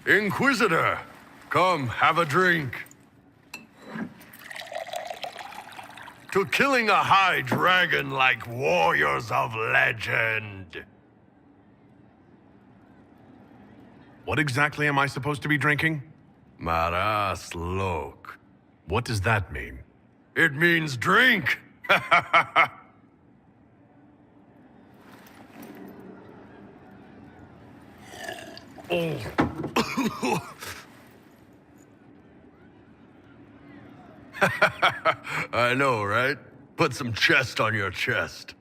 Inquisitor, come have a drink. To killing a high dragon like warriors of legend. What exactly am I supposed to be drinking? Maras lok. What does that mean? It means drink. I know, right? Put some chest on your chest.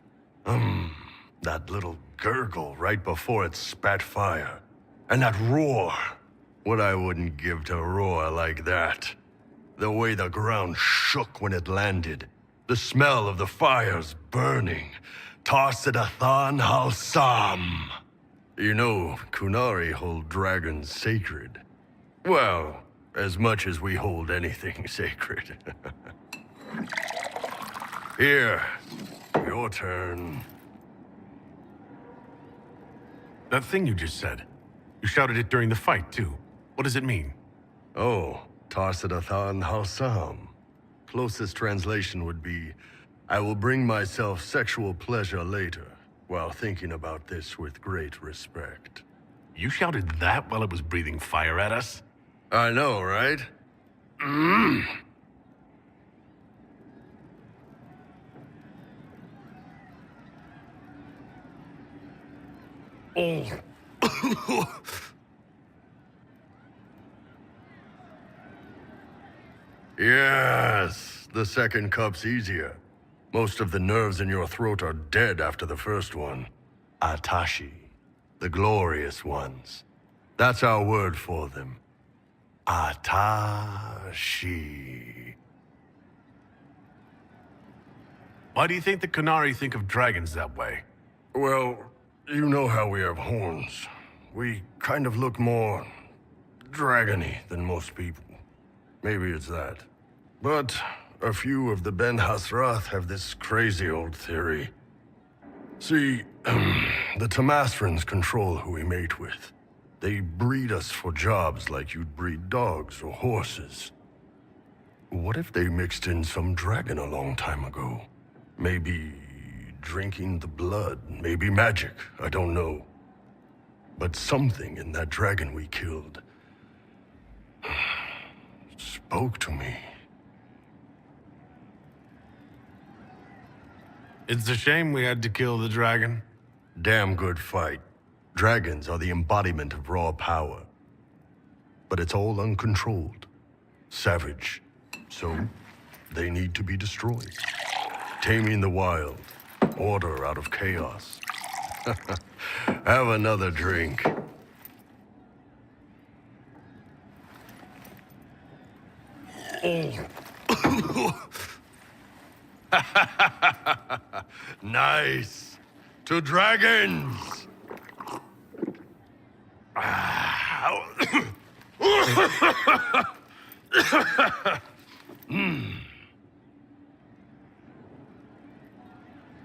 That little gurgle right before it spat fire. And that roar. What I wouldn't give to roar like that. The way the ground shook when it landed. The smell of the fires burning. Tarsidathan Halsam. You know, Kunari hold dragons sacred. Well, as much as we hold anything sacred. Here, your turn. That thing you just said. You shouted it during the fight, too. What does it mean? Oh, Tarsidathan Halsam. Closest translation would be, I will bring myself sexual pleasure later, while thinking about this with great respect. You shouted that while it was breathing fire at us? I know, right? Oh. Yes, the second cup's easier. Most of the nerves in your throat are dead after the first one. Atashi, the glorious ones. That's our word for them. Atashi. Why do you think the Kunari think of dragons that way? Well, you know how we have horns. We kind of look more dragony than most people. Maybe it's that. But a few of the Ben Hasrath have this crazy old theory. See, the Tamasrans control who we mate with. They breed us for jobs like you'd breed dogs or horses. What if they mixed in some dragon a long time ago? Maybe drinking the blood, maybe magic, I don't know. But something in that dragon we killed spoke to me. It's a shame we had to kill the dragon. Damn good fight. Dragons are the embodiment of raw power. But it's all uncontrolled. Savage. So, they need to be destroyed. Taming the wild. Order out of chaos. Have another drink. Nice. To dragons.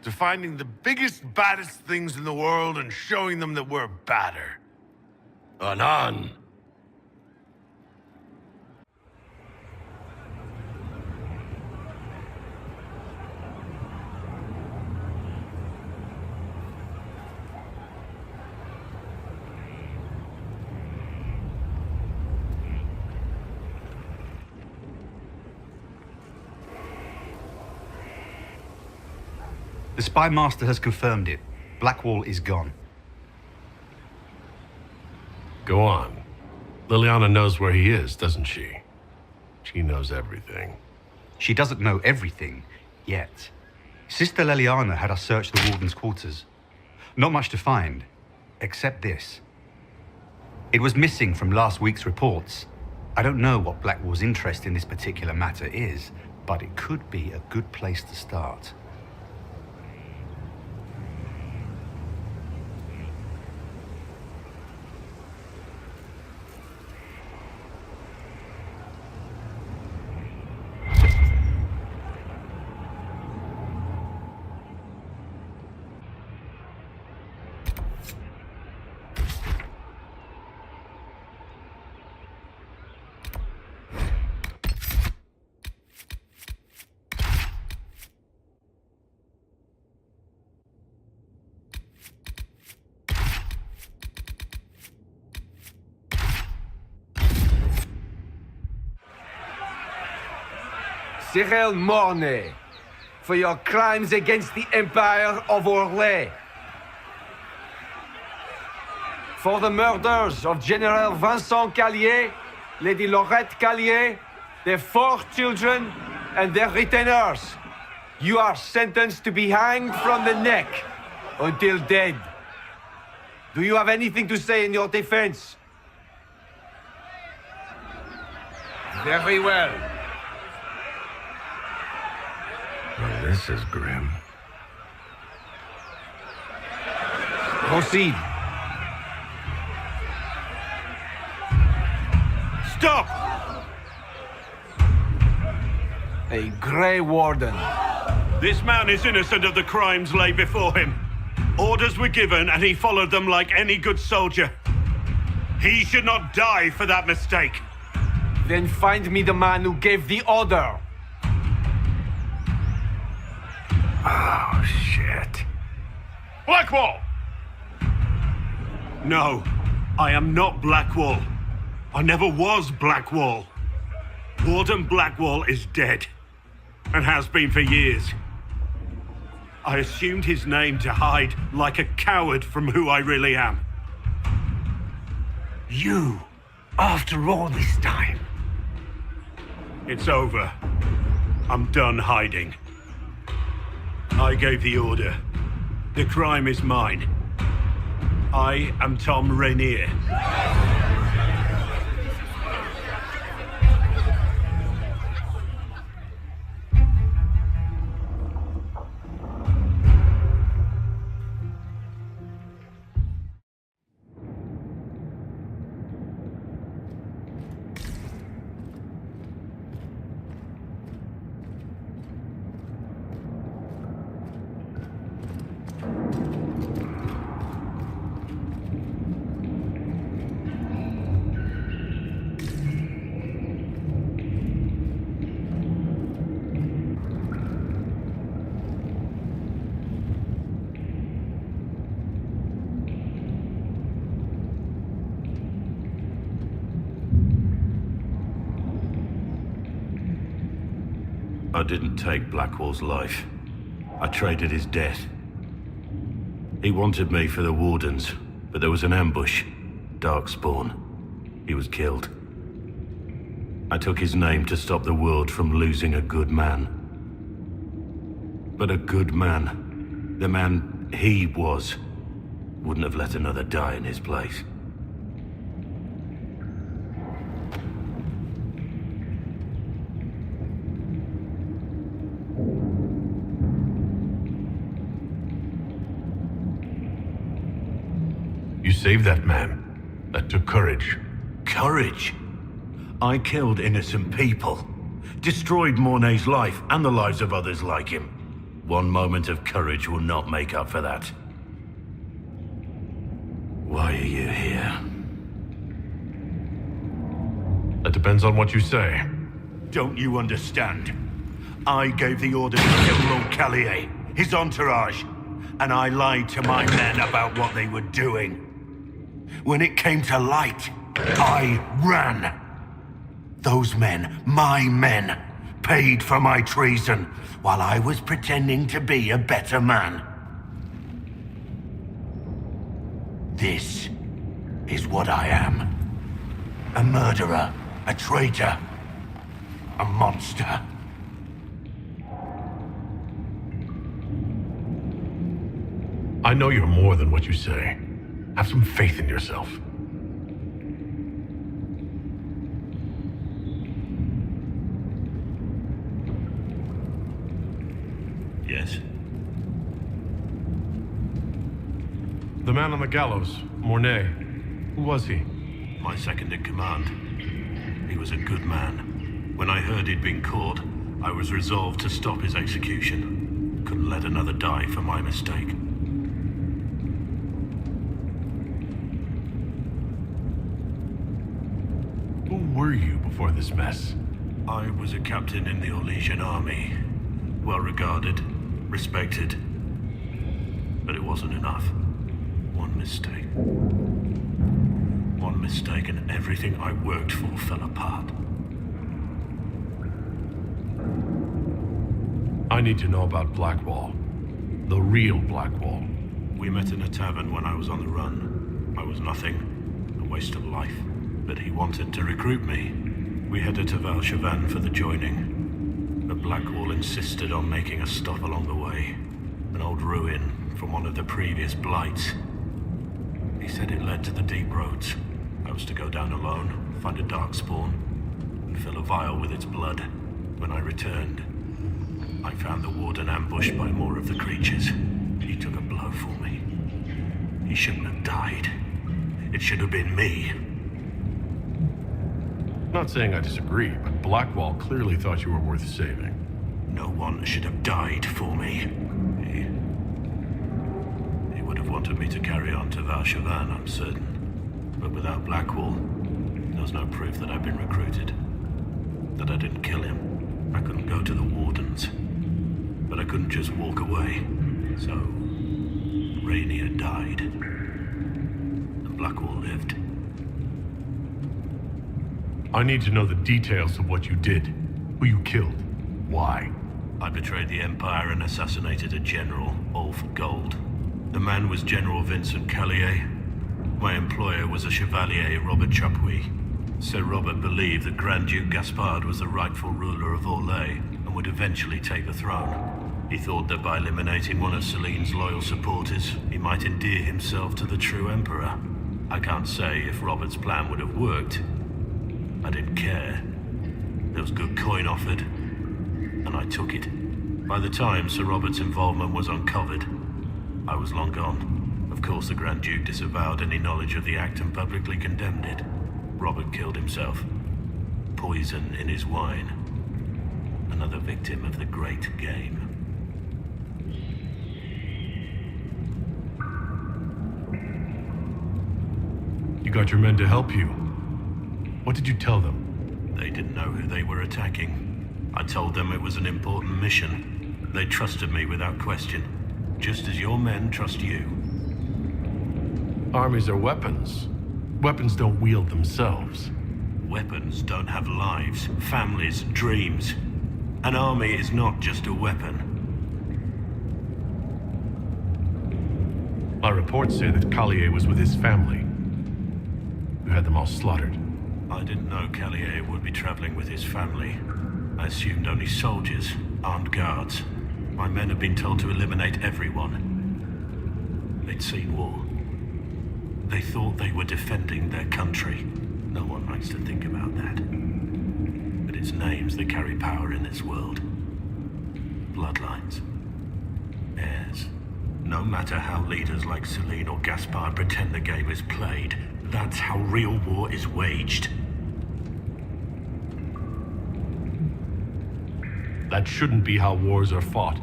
To finding the biggest, baddest things in the world and showing them that we're badder. Anan. The spy master has confirmed it. Blackwall is gone. Go on. Liliana knows where he is, doesn't she? She knows everything. She doesn't know everything, yet. Sister Liliana had us search the warden's quarters. Not much to find, except this. It was missing from last week's reports. I don't know what Blackwall's interest in this particular matter is, but it could be a good place to start. Cyril Mornay, for your crimes against the Empire of Orlais. For the murders of General Vincent Callier, Lady Laurette Callier, their 4 children, and their retainers. You are sentenced to be hanged from the neck until dead. Do you have anything to say in your defense? Very well. Well, this is grim. Proceed. Stop! A Grey Warden. This man is innocent of the crimes laid before him. Orders were given and he followed them like any good soldier. He should not die for that mistake. Then find me the man who gave the order. Oh, shit. Blackwall! No, I am not Blackwall. I never was Blackwall. Warden Blackwall is dead, and has been for years. I assumed his name to hide like a coward from who I really am. You, after all this time. It's over. I'm done hiding. I gave the order. The crime is mine. I am Toma Renьe. I didn't take Blackwall's life. I traded his death. He wanted me for the Wardens, but there was an ambush. Darkspawn. He was killed. I took his name to stop the world from losing a good man. But a good man, the man he was, wouldn't have let another die in his place. You saved that man. That took courage. Courage? I killed innocent people. Destroyed Mornay's life and the lives of others like him. One moment of courage will not make up for that. Why are you here? That depends on what you say. Don't you understand? I gave the order to kill Lord Callier, his entourage, and I lied to my men about what they were doing. When it came to light, I ran. Those men, my men, paid for my treason while I was pretending to be a better man. This is what I am. A murderer, a traitor, a monster. I know you're more than what you say. Have some faith in yourself. Yes. The man on the gallows, Mornay. Who was he? My second in command. He was a good man. When I heard he'd been caught, I was resolved to stop his execution. Couldn't let another die for my mistake. Who were you before this mess? I was a captain in the Orlesian army. Well regarded, respected. But it wasn't enough. One mistake. One mistake and everything I worked for fell apart. I need to know about Blackwall. The real Blackwall. We met in a tavern when I was on the run. I was nothing, a waste of life. But he wanted to recruit me. We headed to Valshavan for the joining. But Blackwall insisted on making a stop along the way. An old ruin from one of the previous blights. He said it led to the deep roads. I was to go down alone, find a dark spawn, and fill a vial with its blood. When I returned, I found the warden ambushed by more of the creatures. He took a blow for me. He shouldn't have died. It should have been me. Not saying I disagree, but Blackwall clearly thought you were worth saving. No one should have died for me. He would have wanted me to carry on to Valshavan, I'm certain. But without Blackwall, there's no proof that I've been recruited. That I didn't kill him. I couldn't go to the wardens. But I couldn't just walk away. So, Rainier died. And Blackwall lived. I need to know the details of what you did. Who you killed. Why. I betrayed the Empire and assassinated a general, all for gold. The man was General Vincent Callier. My employer was a Chevalier, Robert Chapuis. Sir Robert believed that Grand Duke Gaspard was the rightful ruler of Orlais and would eventually take the throne. He thought that by eliminating one of Celine's loyal supporters, he might endear himself to the true Emperor. I can't say if Robert's plan would have worked. I didn't care. There was good coin offered, and I took it. By the time Sir Robert's involvement was uncovered, I was long gone. Of course, the Grand Duke disavowed any knowledge of the act and publicly condemned it. Robert killed himself. Poison in his wine. Another victim of the great game. You got your men to help you. What did you tell them? They didn't know who they were attacking. I told them it was an important mission. They trusted me without question. Just as your men trust you. Armies are weapons. Weapons don't wield themselves. Weapons don't have lives, families, dreams. An army is not just a weapon. My reports say that Callier was with his family. You had them all slaughtered. I didn't know Callier would be traveling with his family. I assumed only soldiers, armed guards. My men had been told to eliminate everyone. They'd seen war. They thought they were defending their country. No one likes to think about that. But it's names that carry power in this world. Bloodlines. Heirs. No matter how leaders like Celine or Gaspard pretend the game is played, that's how real war is waged. That shouldn't be how wars are fought.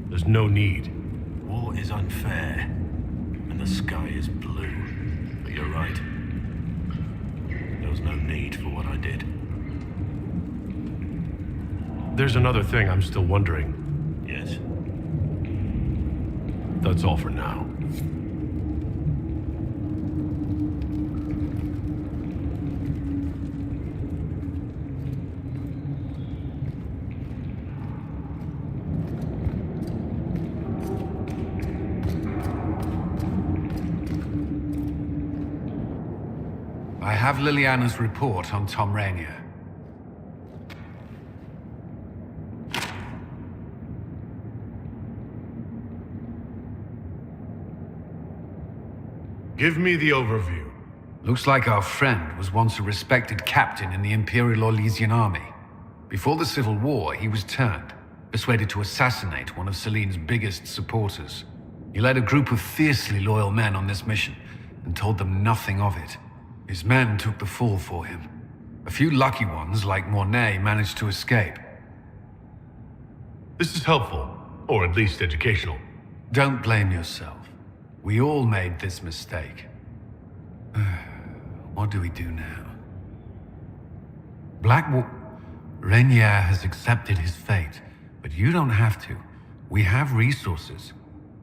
There's no need. War is unfair, and the sky is blue. But you're right. There was no need for what I did. There's another thing I'm still wondering. Yes. That's all for now. I have Liliana's report on Toма Renьye. Give me the overview. Looks like our friend was once a respected captain in the Imperial Orlesian army. Before the Civil War, he was turned, persuaded to assassinate one of Celine's biggest supporters. He led a group of fiercely loyal men on this mission, and told them nothing of it. His men took the fall for him. A few lucky ones, like Mornay, managed to escape. This is helpful, or at least educational. Don't blame yourself. We all made this mistake. What do we do now? Blackwolf Renier has accepted his fate, but you don't have to. We have resources.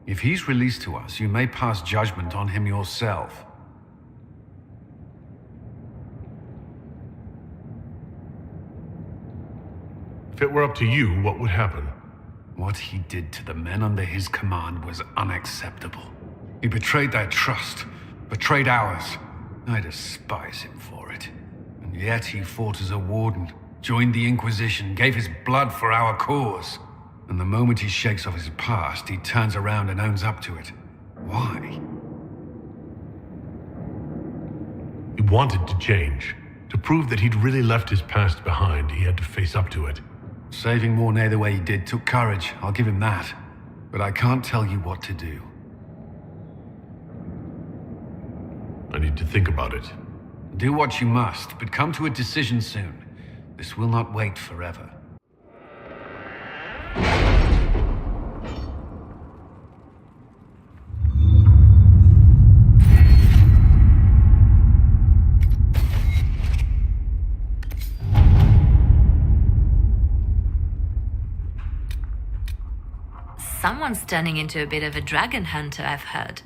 If he's released to us, you may pass judgment on him yourself. If it were up to you, what would happen? What he did to the men under his command was unacceptable. He betrayed their trust, betrayed ours. I despise him for it. And yet he fought as a warden, joined the Inquisition, gave his blood for our cause. And the moment he shakes off his past, he turns around and owns up to it. Why? He wanted to change. To prove that he'd really left his past behind, he had to face up to it. Saving Mornay the way he did took courage, I'll give him that. But I can't tell you what to do. I need to think about it. Do what you must, but come to a decision soon. This will not wait forever. Someone's turning into a bit of a dragon hunter, I've heard.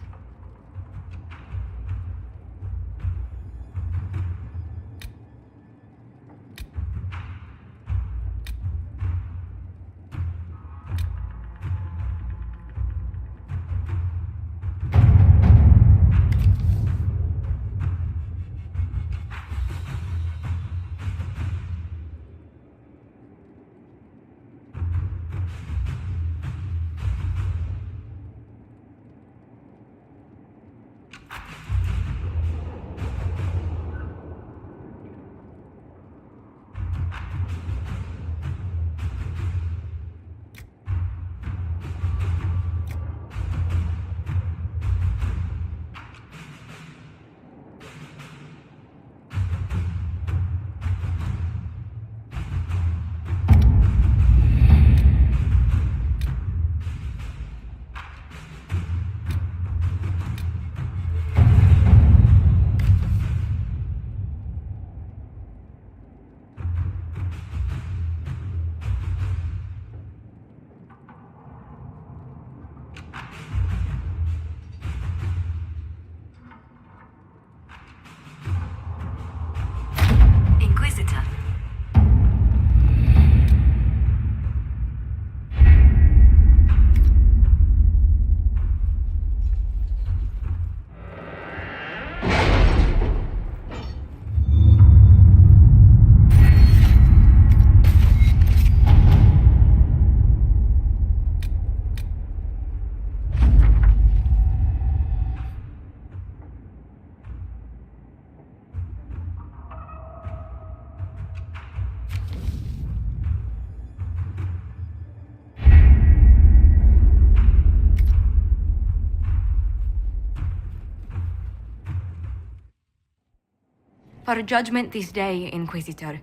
For judgment this day, Inquisitor,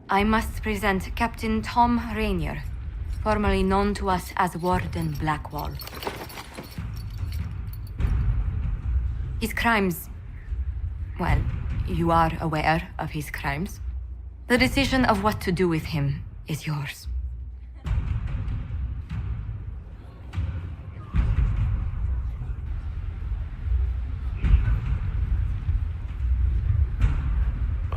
I must present Captain Toма Renier, formerly known to us as Warden Blackwall. His crimes... well, you are aware of his crimes. The decision of what to do with him is yours.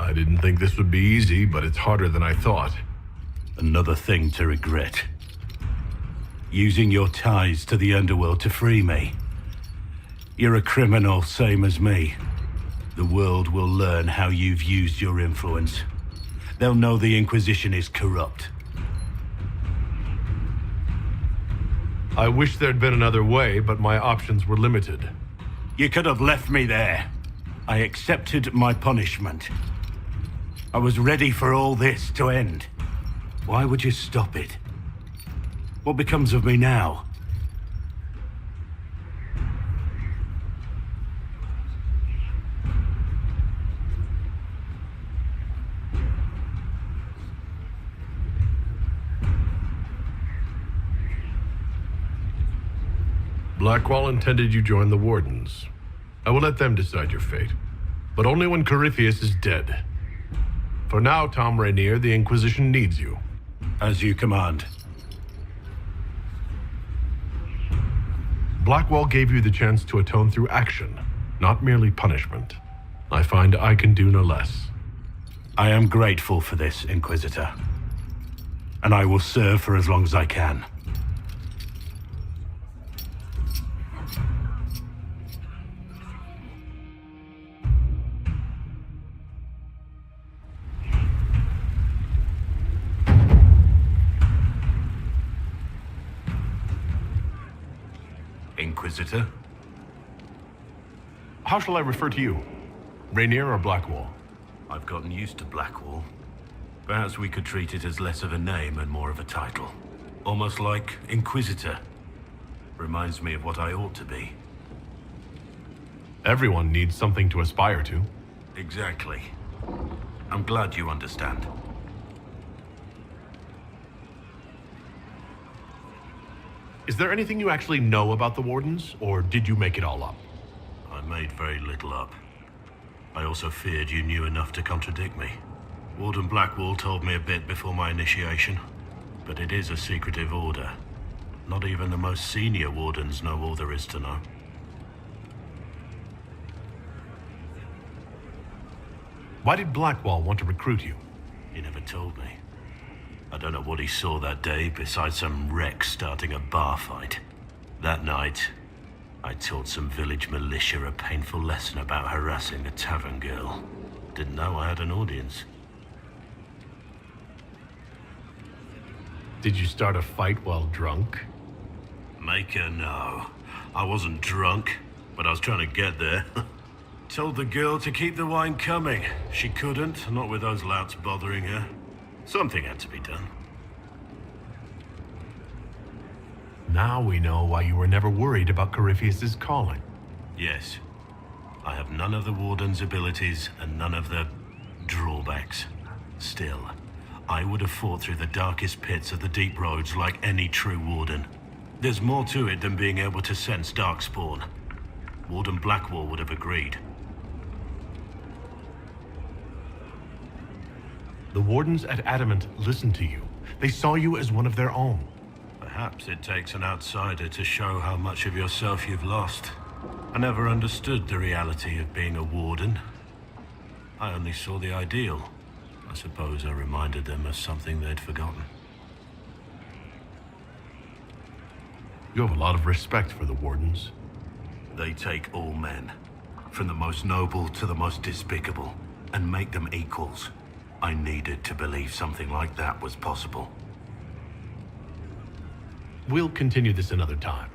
I didn't think this would be easy, but it's harder than I thought. Another thing to regret. Using your ties to the underworld to free me. You're a criminal, same as me. The world will learn how you've used your influence. They'll know the Inquisition is corrupt. I wish there'd been another way, but my options were limited. You could have left me there. I accepted my punishment. I was ready for all this to end. Why would you stop it? What becomes of me now? Blackwall intended you join the Wardens. I will let them decide your fate, but only when Corypheus is dead. For now, Toma Renier, the Inquisition needs you. As you command. Blackwall gave you the chance to atone through action, not merely punishment. I find I can do no less. I am grateful for this, Inquisitor. And I will serve for as long as I can. Inquisitor. How shall I refer to you? Rainier or Blackwall? I've gotten used to Blackwall. Perhaps we could treat it as less of a name and more of a title. Almost like Inquisitor. Reminds me of what I ought to be. Everyone needs something to aspire to. Exactly. I'm glad you understand. Is there anything you actually know about the Wardens, or did you make it all up? I made very little up. I also feared you knew enough to contradict me. Warden Blackwall told me a bit before my initiation, but it is a secretive order. Not even the most senior wardens know all there is to know. Why did Blackwall want to recruit you? He never told me. I don't know what he saw that day besides some wreck starting a bar fight. That night, I taught some village militia a painful lesson about harassing a tavern girl. Didn't know I had an audience. Did you start a fight while drunk? Make her know. I wasn't drunk, but I was trying to get there. Told the girl to keep the wine coming. She couldn't, not with those louts bothering her. Something had to be done. Now we know why you were never worried about Corypheus's calling. Yes. I have none of the Warden's abilities and none of the drawbacks. Still, I would have fought through the darkest pits of the deep roads like any true Warden. There's more to it than being able to sense darkspawn. Warden Blackwall would have agreed. The Wardens at Adamant listened to you. They saw you as one of their own. Perhaps it takes an outsider to show how much of yourself you've lost. I never understood the reality of being a Warden. I only saw the ideal. I suppose I reminded them of something they'd forgotten. You have a lot of respect for the Wardens. They take all men, from the most noble to the most despicable, and make them equals. I needed to believe something like that was possible. We'll continue this another time.